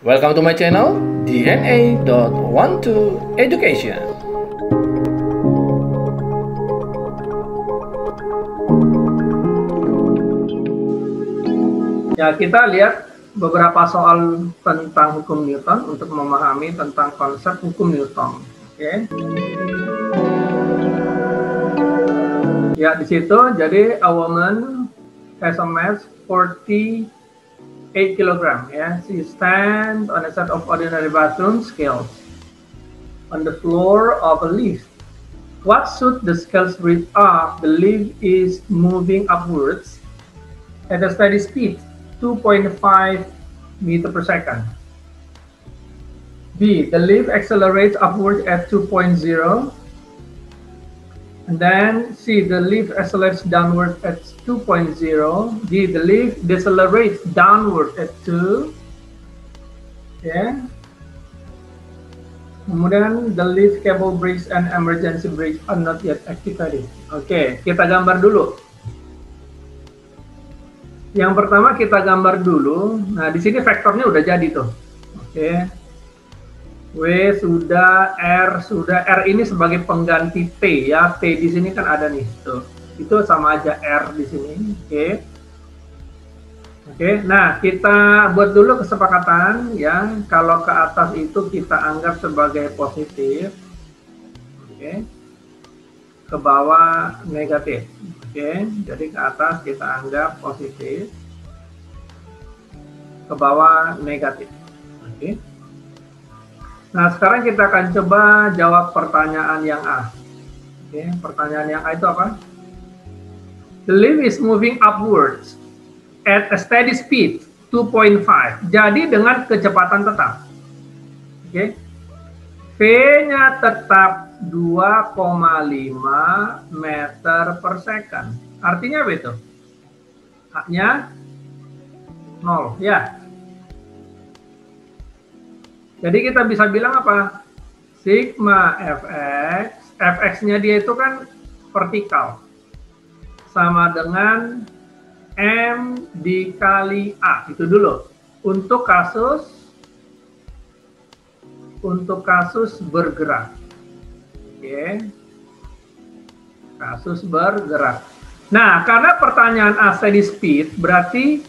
Welcome to my channel, DNA.12 Education. Ya, kita lihat beberapa soal tentang hukum Newton untuk memahami tentang konsep hukum Newton. Oke. Ya, di situ jadi a woman has a mass 48 kg. Ya, she stands on a set of ordinary bathroom scales on the floor of a lift. What should the scales read up? The lift is moving upwards at a steady speed, 2.5 meter per second. B, the lift accelerates upward at 2.0. And then C, the lift accelerates downward at 2.0. D, the lift decelerates downward at 2. Yeah. Kemudian the lift cable brakes and emergency brakes are not yet activated. Oke, kita gambar dulu. Yang pertama kita gambar dulu. Nah, di sini vektornya udah jadi tuh. Oke. W sudah, R sudah. R ini sebagai pengganti T ya. T di sini kan ada nih tuh. Itu sama aja R di sini. Oke. Oke. Nah, kita buat dulu kesepakatan ya. Kalau ke atas itu kita anggap sebagai positif. Oke. Ke bawah negatif. Oke, jadi ke atas kita anggap positif, ke bawah negatif. Oke. Nah, sekarang kita akan coba jawab pertanyaan yang A. Oke, pertanyaan yang A itu apa? The lift is moving upwards at a steady speed 2.5. Jadi dengan kecepatan tetap. Oke. V-nya tetap 2,5 meter per second. Artinya apa itu? H-nya 0, ya. Jadi kita bisa bilang apa? Sigma Fx, Fx-nya dia itu kan vertikal. Sama dengan M dikali A. Itu dulu. Untuk kasus bergerak. Oke. Kasus bergerak. Nah, karena pertanyaan A steady speed, berarti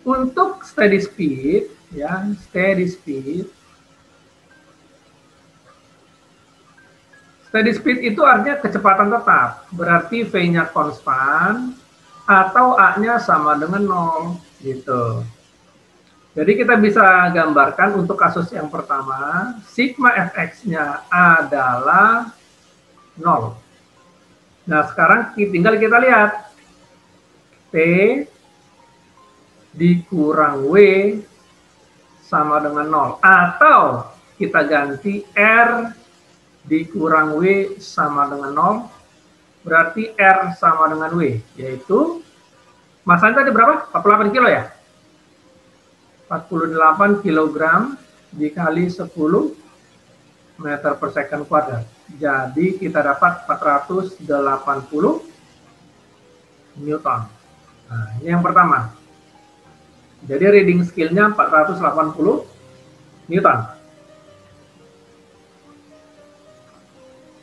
untuk steady speed, ya, steady speed itu artinya kecepatan tetap. Berarti V-nya konstan atau A-nya sama dengan 0, gitu. Jadi kita bisa gambarkan untuk kasus yang pertama, sigma Fx-nya adalah 0. Nah, sekarang tinggal kita lihat. T dikurang W sama dengan 0. Atau kita ganti R dikurang W sama dengan 0. Berarti R sama dengan W. Yaitu, masanya tadi berapa? 48 kilo ya? 48 kg dikali 10 meter per second kuadrat. Jadi kita dapat 480 Newton. Nah, ini yang pertama. Jadi reading skill-nya 480 Newton.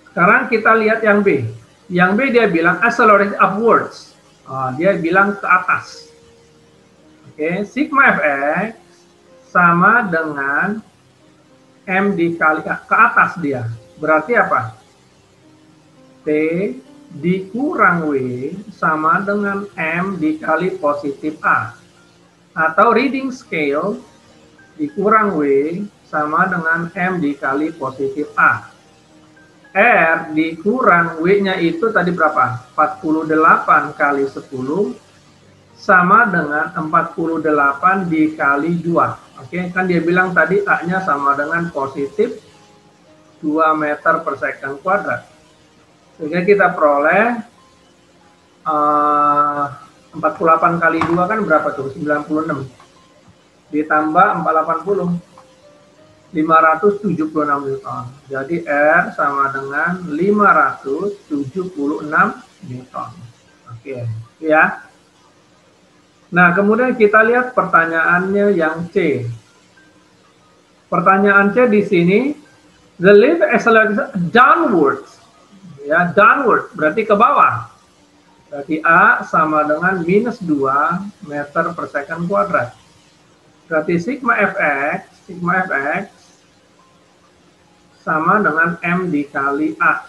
Sekarang kita lihat yang B. Yang B dia bilang accelerate upwards. Dia bilang ke atas. Oke, sigma Fx sama dengan M dikali ke atas dia. Berarti apa? T dikurang W sama dengan M dikali positif A. Atau reading scale dikurang W sama dengan M dikali positif A. R dikurang W-nya itu tadi berapa? 48 kali 10 sama dengan 48 dikali 2. Oke, kan dia bilang tadi A-nya sama dengan positif 2 meter per second kuadrat. Sehingga kita peroleh 48 kali 2 kan berapa tuh? 96. Ditambah 480. 576 Newton. Jadi R sama dengan 576 Newton. Oke, ya. Nah, kemudian kita lihat pertanyaannya yang C. Pertanyaan C di sini, the lift accelerates downwards. Ya, downward berarti ke bawah. Berarti A sama dengan minus 2 meter per second kuadrat. Berarti sigma Fx sama dengan M dikali A.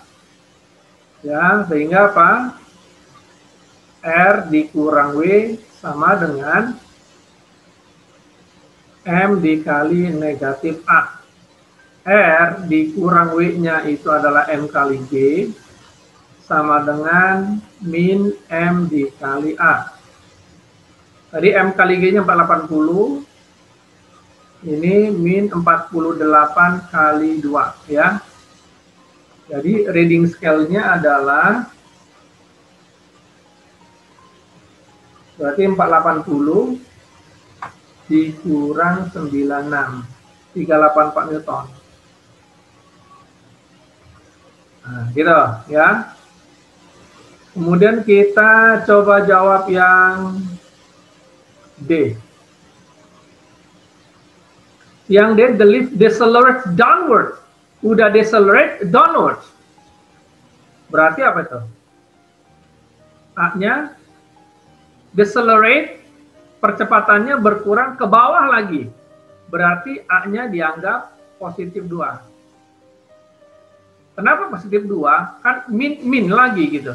Ya, sehingga apa? R dikurang W sama dengan M dikali negatif A. R dikurang W-nya itu adalah M kali G sama dengan min M dikali A. Tadi M kali G-nya 480. Ini min 48 kali 2 ya. Jadi reading scale-nya adalah berarti 480 dikurang 96, 384 Newton. Nah, gitu ya. Kemudian kita coba jawab yang D. Yang D, the lift decelerates downward. Udah decelerate downward. Berarti apa itu? A-nya decelerate, percepatannya berkurang ke bawah lagi. Berarti A-nya dianggap positif 2. Kenapa positif 2? Kan min lagi gitu.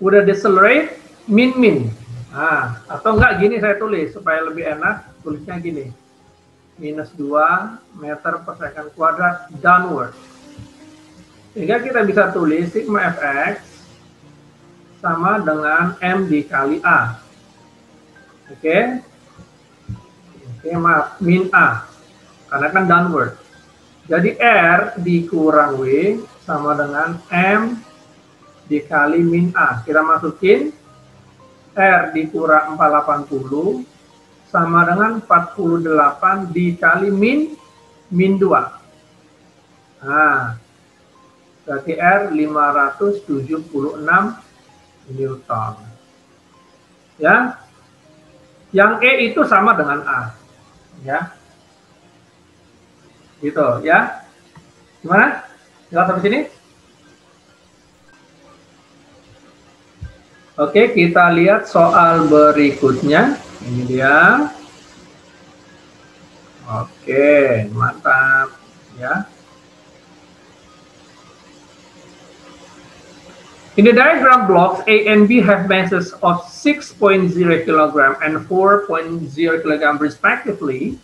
Udah decelerate, min. Nah, atau enggak gini saya tulis supaya lebih enak, tulisnya gini. Minus 2 meter per second kuadrat downward. Sehingga kita bisa tulis sigma Fx sama dengan M dikali A. Oke, maaf, min A. Karena kan downward. Jadi R dikurang W sama dengan M dikali min A. Kita masukin R dikurang 480 sama dengan 48 dikali min 2. Nah, berarti R 576 Newton. Ya. Yang E itu sama dengan A. Ya. Gitu ya. Gimana? Jelas sampai sini? Oke, kita lihat soal berikutnya. Ini dia. Oke, mantap ya. In the diagram, blocks A and B have masses of 6.0 kg and 4.0 kg respectively.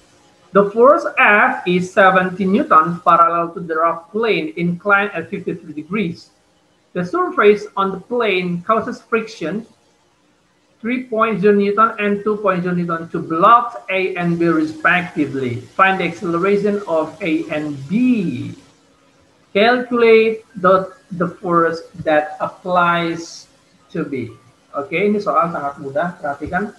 The force F is 70 Newton parallel to the rock plane inclined at 53 degrees. The surface on the plane causes friction 3.0 Newton and 2.0 Newton to blocks A and B respectively. Find the acceleration of A and B. Calculate the force that applies to B. Oke, ini soal sangat mudah. Perhatikan.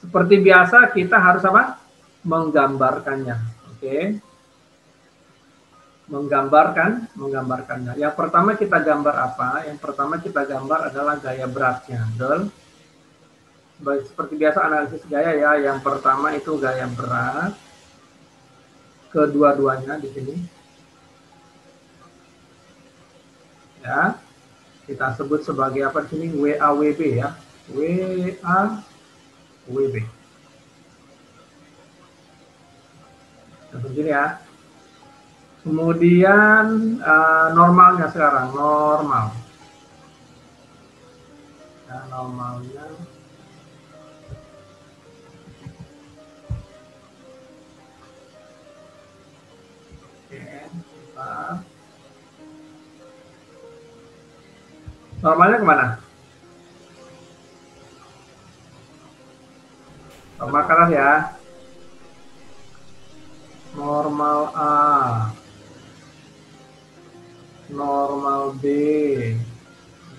Seperti biasa kita harus apa? Menggambarkannya. Oke. Menggambarkannya. Yang pertama kita gambar apa? Yang pertama kita gambar adalah gaya beratnya. Betul? Seperti biasa analisis gaya ya. Yang pertama itu gaya berat. Kedua-duanya di sini. Ya. Kita sebut sebagai apa di sini? WAWB ya. WAWB. Seperti ini ya. Kemudian normalnya sekarang, normal. Ya, normalnya. Oke, normalnya kemana? Normal ke atas ya. Normal A. Normal B.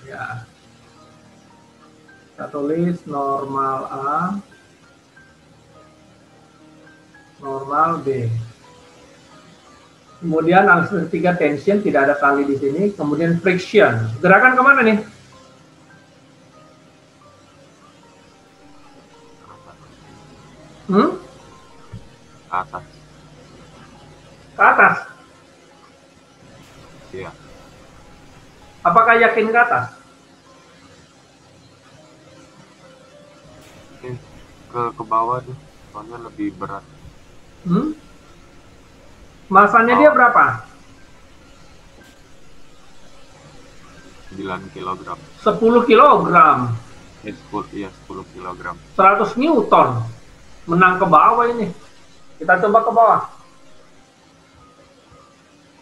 Ya. Kita tulis normal A. Normal B. Kemudian analisis ketiga tension, tidak ada kali di sini. Kemudian friction. Gerakan kemana nih? Atas. Ke atas. Iya. Apakah yakin ke atas? Mungkin ke bawah tuh, soalnya lebih berat. Masanya dia berapa? 9 kilogram. 10 kilogram. 10 kilogram. 100 Newton. Menang ke bawah ini. Kita coba ke bawah.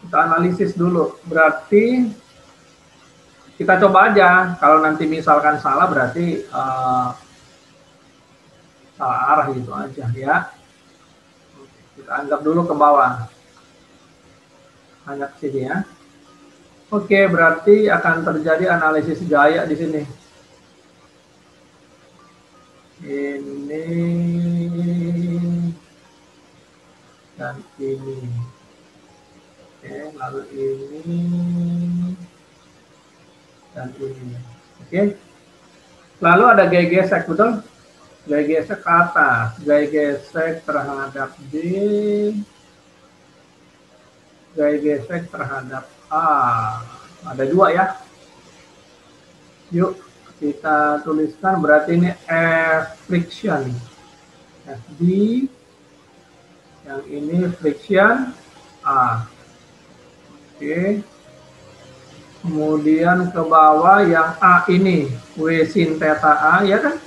Kita analisis dulu. Berarti kita coba aja. Kalau nanti misalkan salah berarti salah arah gitu aja ya. Kita anggap dulu ke bawah. Hanya ke sini ya. Oke, berarti akan terjadi analisis gaya di sini. Ini dan ini. Oke, lalu ini dan ini. Oke. Lalu ada gaya gesek, betul? Gaya gesek ke atas, gaya gesek terhadap D, gaya gesek terhadap A. Ada dua ya. Yuk kita tuliskan, berarti ini F friction, FD, yang ini friction A. Oke. Kemudian ke bawah yang A ini W sin theta A, ya kan?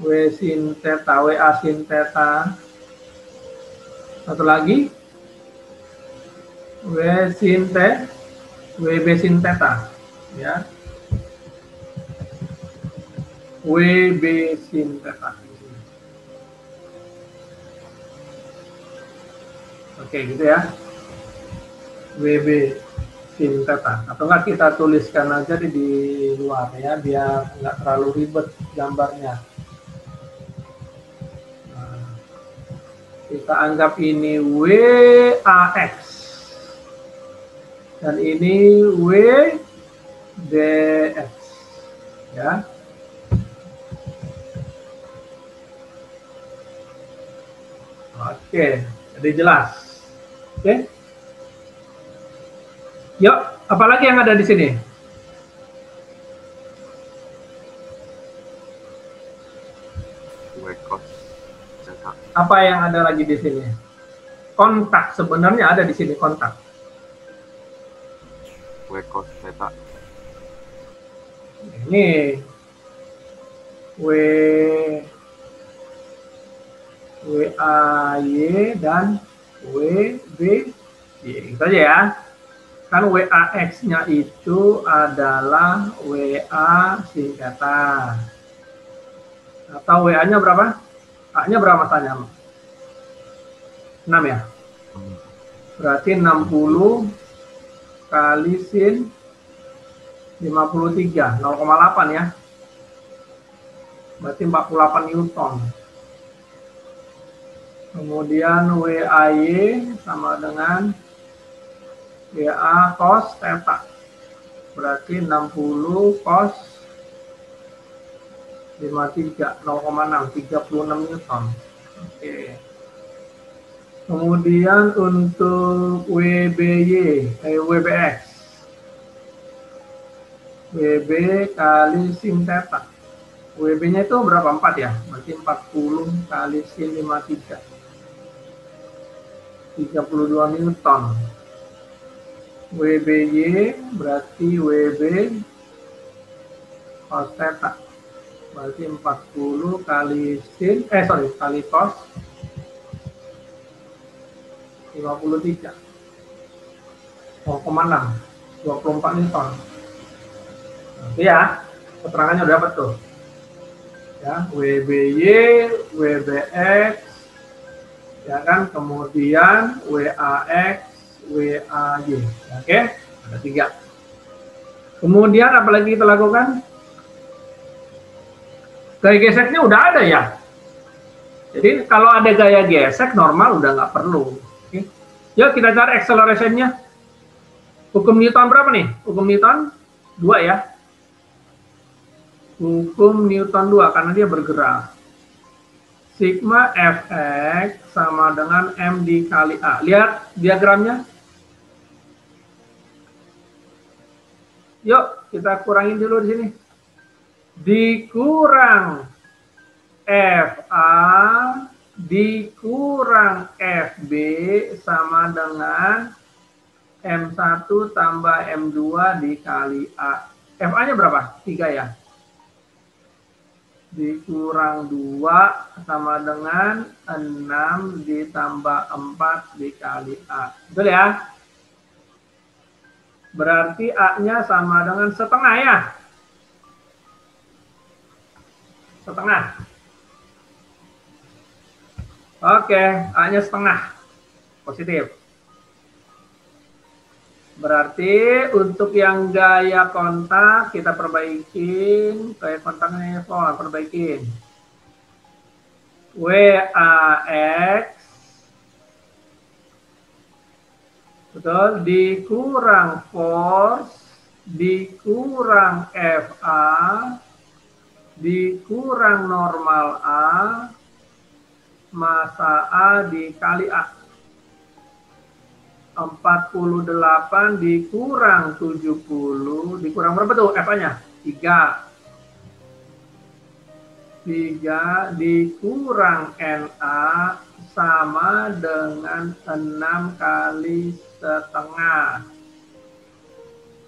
W sin theta, WA sin theta. Satu lagi W sin T, WB sin theta, ya. WB sin theta. Oke, gitu ya. WB sin theta. Atau enggak kita tuliskan aja di luar ya, biar nggak terlalu ribet gambarnya. Nah, kita anggap ini WAX. Dan ini WDX, ya. Oke, jadi jelas. Oke. Yuk, apalagi yang ada di sini? Apa yang ada lagi di sini? Kontak, sebenarnya ada di sini kontak. W cos theta. Ini WAY dan WB, itu aja ya. Kan WAX-nya itu adalah WA sin theta. Atau WA-nya berapa? A-nya berapa masanya? 6 ya? Berarti 60 kali sin 53, 0,8 ya. Berarti 48 Newton. Kemudian WAY sama dengan WA cos theta. Berarti 60 cos 53, 0,6, 36 Newton. Oke. Kemudian untuk WBY, WBX, WB kali sin theta. WB-nya itu berapa? 4 ya? Berarti 40 kali sin 53. 32 Newton. WBY berarti WB cos theta. Berarti 40 kali sin, kali cos 53, 0,6, 24 Newton. Oke ya, keterangannya udah dapat tuh. Ya, WBY, WBX, ya kan, kemudian WAX, WAY. Oke, ada 3. Kemudian apalagi kita lakukan? Gaya geseknya udah ada ya. Jadi kalau ada gaya gesek normal udah nggak perlu. Oke. Yuk kita cari acceleration-nya. Hukum Newton berapa nih? Hukum Newton 2 ya. Hukum Newton 2 karena dia bergerak. sigma Fx sama dengan M dikali A. Lihat diagramnya. Yuk, kita kurangin dulu di sini. Dikurang FA dikurang FB sama dengan M1 tambah M2 dikali A. FA-nya berapa? 3 ya. Dikurang 2 sama dengan 6 ditambah 4 dikali A. Betul ya? Berarti A-nya sama dengan setengah ya? Setengah. Oke, A-nya setengah. Positif. Berarti untuk yang gaya kontak kita perbaikin. Gaya kontaknya perbaikin. WAX betul, dikurang force, dikurang FA, dikurang normal A, massa A dikali A. 48 dikurang 70, dikurang berapa tuh FA-nya? 3. 3 dikurang NA sama dengan 6 kali setengah.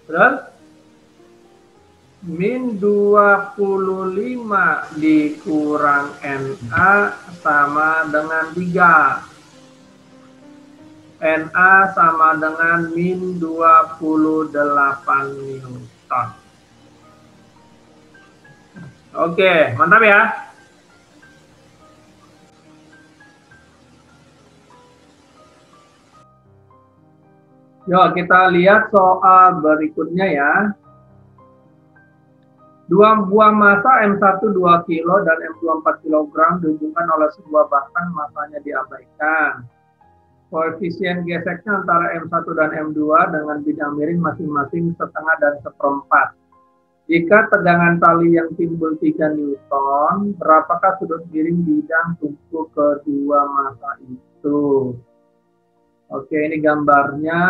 Terus min 25 dikurang NA sama dengan 3. NA sama dengan min 28 Newton. Oke, mantap ya. Yuk kita lihat soal berikutnya ya. Dua buah massa M1 2 kg dan M2 4 kg dihubungkan oleh sebuah batang, masanya diabaikan. Koefisien geseknya antara M1 dan M2 dengan bidang miring masing-masing setengah dan seperempat. Jika tegangan tali yang timbul 3 Newton, berapakah sudut miring bidang tumpu kedua massa itu? Oke, ini gambarnya.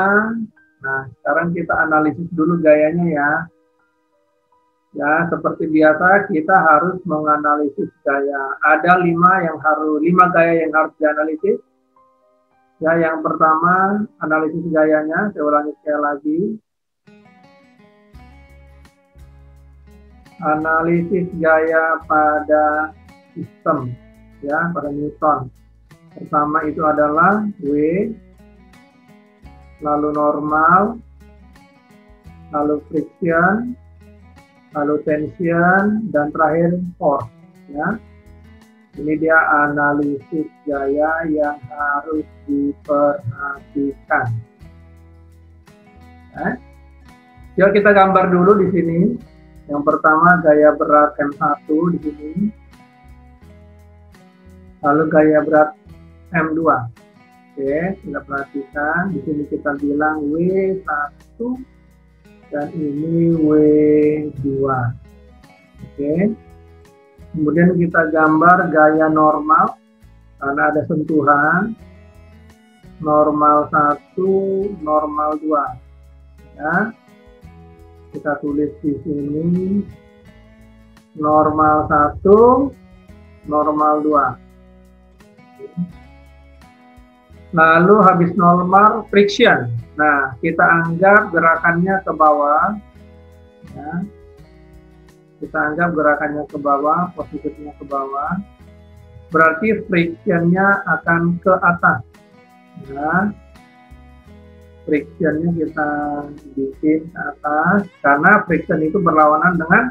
Nah, sekarang kita analisis dulu gayanya ya. Ya, seperti biasa kita harus menganalisis gaya. Ada 5 gaya yang harus dianalisis. Ya, yang pertama analisis gayanya. Saya ulangi sekali lagi. Analisis gaya pada sistem, ya, pada Newton. Pertama itu adalah W, lalu normal, lalu friction, lalu tension, dan terakhir force. Ya. Ini dia analisis gaya yang harus diperhatikan. Yuk kita gambar dulu di sini. Yang pertama gaya berat M1 di sini. Lalu gaya berat M2. Oke, kita perhatikan. Di sini kita bilang W1 dan ini W2. Oke. Kemudian kita gambar gaya normal karena ada sentuhan. Normal 1, normal 2. Ya. Kita tulis di sini normal 1, normal 2. Lalu habis normal friction. Nah, kita anggap gerakannya ke bawah. Ya. Kita anggap gerakannya ke bawah, positifnya ke bawah. Berarti frictionnya akan ke atas. Ya. Frictionnya kita bikin ke atas, karena friction itu berlawanan dengan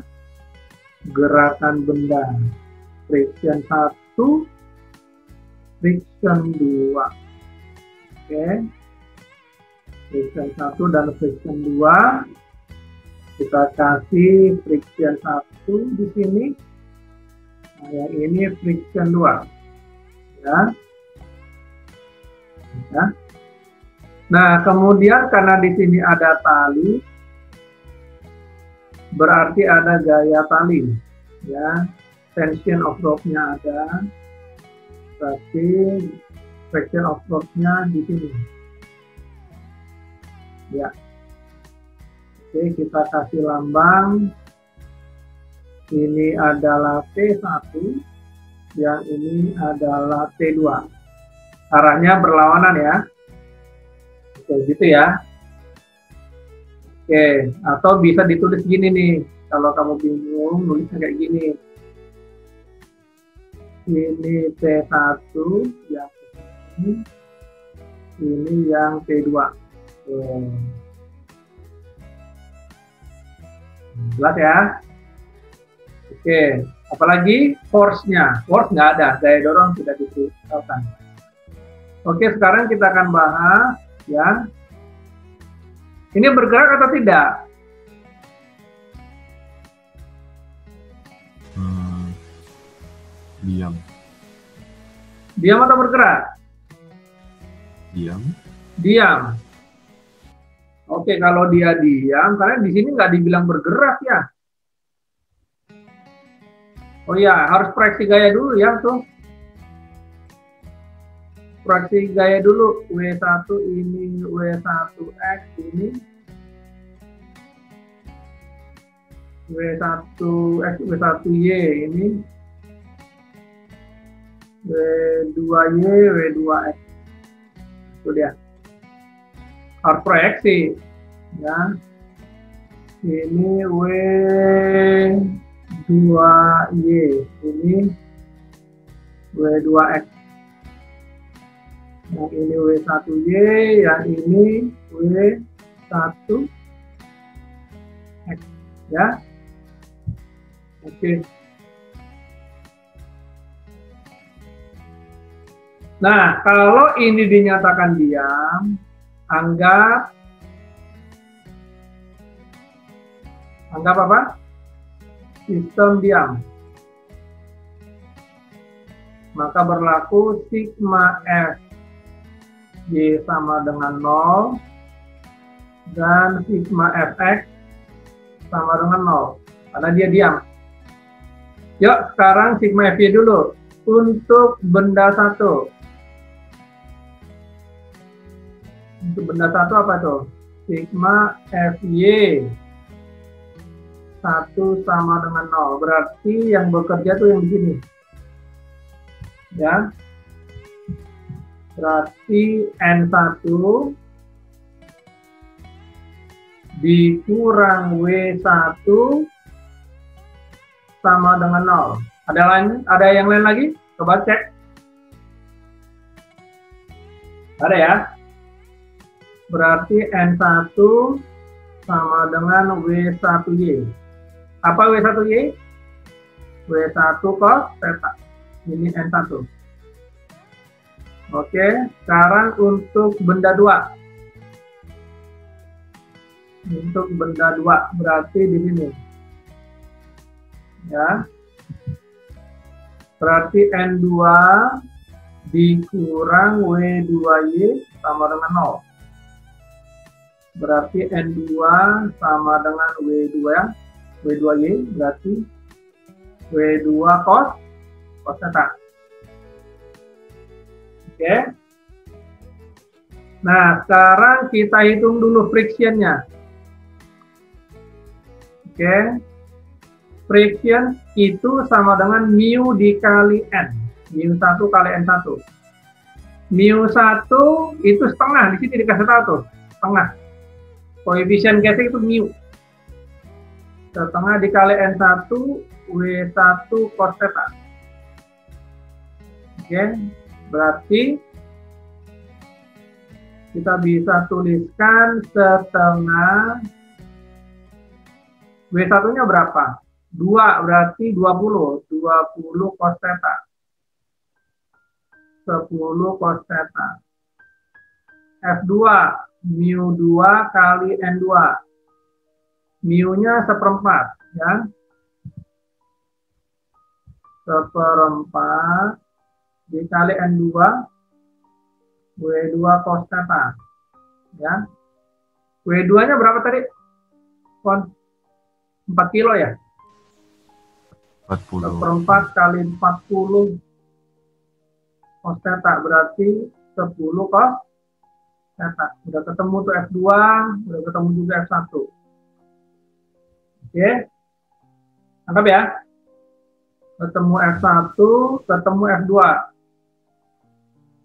gerakan benda. Friction 1, friction 2. Oke. Friction 1 dan friction 2. Kita kasih friction 1 di sini. Nah, yang ini friction 2. Ya. Ya. Nah, kemudian karena di sini ada tali, berarti ada gaya tali. Ya. Tension of rope-nya ada. Berarti fraction of load-nya di sini. Ya. Oke, kita kasih lambang. Ini adalah T1, yang ini adalah T2. Arahnya berlawanan ya. Oke, gitu ya. Oke, atau bisa ditulis gini nih. Kalau kamu bingung, nulisnya kayak gini. Ini T1 yang ini yang T2. Jelas ya? Oke, apalagi force-nya. Force nggak ada, daya dorong tidak diberitahukan. Oke, sekarang kita akan bahas ya. Ini bergerak atau tidak? Diam. Diam atau bergerak? Diam. Diam. Oke, kalau dia diam, karena di sini nggak dibilang bergerak ya. Oh ya, harus proyeksi gaya dulu ya tuh. Proyeksi gaya dulu. W1 ini, W1X ini. W1X, W1Y ini. W2Y, W2X. Itu dia. Harus proyeksi. Ya. Ini W2Y, ini W2X. Yang ini W1Y, yang ini W1X. Ya. Oke. Nah, kalau ini dinyatakan diam, anggap apa? Sistem diam. Maka berlaku sigma F Y sama dengan 0 dan sigma Fx sama dengan 0 karena dia diam. Yuk, sekarang sigma Fy dulu untuk benda satu. Untuk benda satu apa tuh? Sigma Fy 1 sama dengan 0. Berarti yang bekerja tuh yang di sini. Ya. Berarti N1 dikurang W1 sama dengan 0. Ada yang lain lagi? Coba cek. Ada ya? Berarti N1 sama dengan W1Y. Apa W1Y? W1 cos theta. Ini N1. Oke, sekarang untuk benda 2. Untuk benda 2 berarti di sini. Ya. Berarti N2 dikurang W2Y sama dengan 0. Berarti N2 sama dengan W2Y berarti W2 cos theta. Oke. Nah, sekarang kita hitung dulu frictionnya. Oke. Friction itu sama dengan mu dikali N. Mu 1 kali N1. Mu 1 itu setengah. Di sini dikasih tahu tuh. Setengah. Koefisien gasing itu mu. Setengah dikali N1 W1 cos theta. Oke. Berarti kita bisa tuliskan setengah W1-nya berapa? 2 berarti 20. 20 cos theta. 10 cos theta. F2 mu 2 kali N2. Mu-nya 1/4 ya. 1/4 dikali N2 W2 cos theta ya. W2-nya berapa tadi? 4 kilo ya? 40. 1/4 kali 40 cos theta berarti 10 cos theta. Udah ketemu tuh F2, udah ketemu juga F1. Oke. Tangkap ya. Ketemu F1, ketemu F2.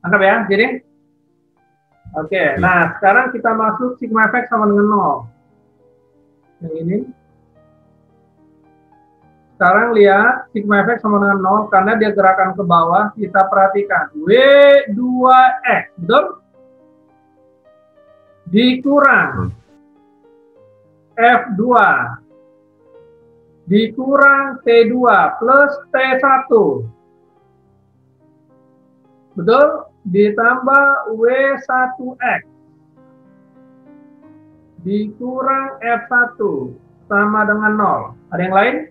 Tangkap ya, jadi? Oke, nah sekarang kita masuk sigma fx sama dengan 0. Yang ini. Sekarang lihat sigma fx sama dengan 0 karena dia gerakan ke bawah. Kita perhatikan W2x, betul? Dikurang F2 dikurang T2 plus T1. Betul? Ditambah W1x dikurang F1 sama dengan 0. Ada yang lain?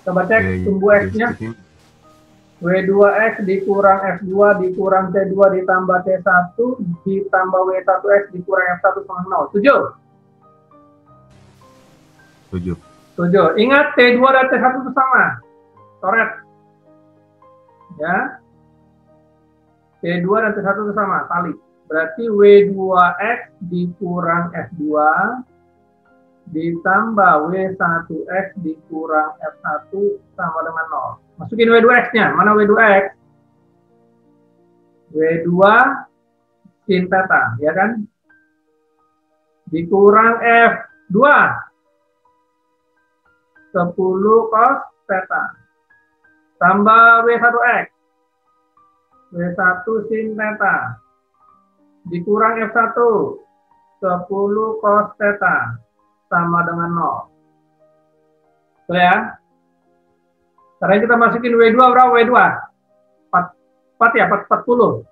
Coba cek sumbu X-nya. W2X dikurang F2 dikurang T2 ditambah T1 ditambah W1X dikurang F1 sama 0. Setuju? Setuju. Ingat T2 dan T1 itu sama. Coret. Ya. T2 dan T1 itu sama, kali. Berarti W2X dikurang F2 ditambah W1X dikurang F1 sama dengan 0. Masukin W2X-nya. Mana W2X? W2 sin theta, ya kan? Dikurang F2 10 cos theta. Tambah W1X. W1 sin theta. Dikurang F1 10 cos theta sama dengan 0. Tuh ya. Sekarang kita masukin W2 berapa W2? 4 ya, 40.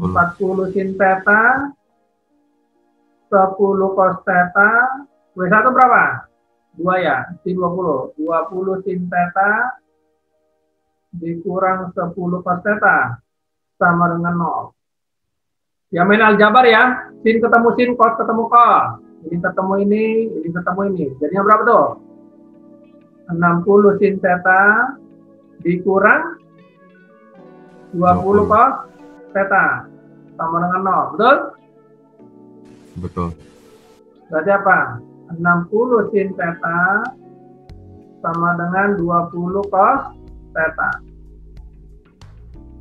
40 sin theta 10 cos theta. W1 berapa? 2 ya, sin 20. 20 sin theta dikurang 10 cos theta sama dengan 0. Ya main aljabar ya. Sin ketemu sin, cos ketemu cos. Ini ketemu ini ketemu ini. Jadinya berapa tuh? 60 sin theta dikurang 20 cos theta sama dengan 0. Betul? Betul. Berarti apa? 60 sin theta sama dengan 20 cos theta.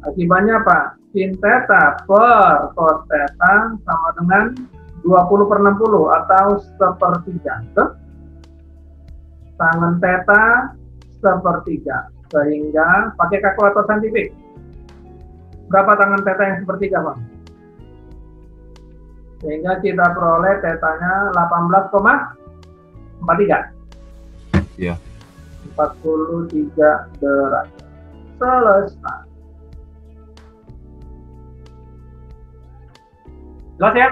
Akibatnya apa? Sin theta per cos theta sama dengan 20 per 60 atau 1/3. Betul? Tangan theta 1/3. Sehingga pakai kalkulator saintifik. Berapa tangan theta yang 1/3, Bang? Sehingga kita peroleh tetanya 18,43. Iya. 43 derajat. Selesai. Jelas ya?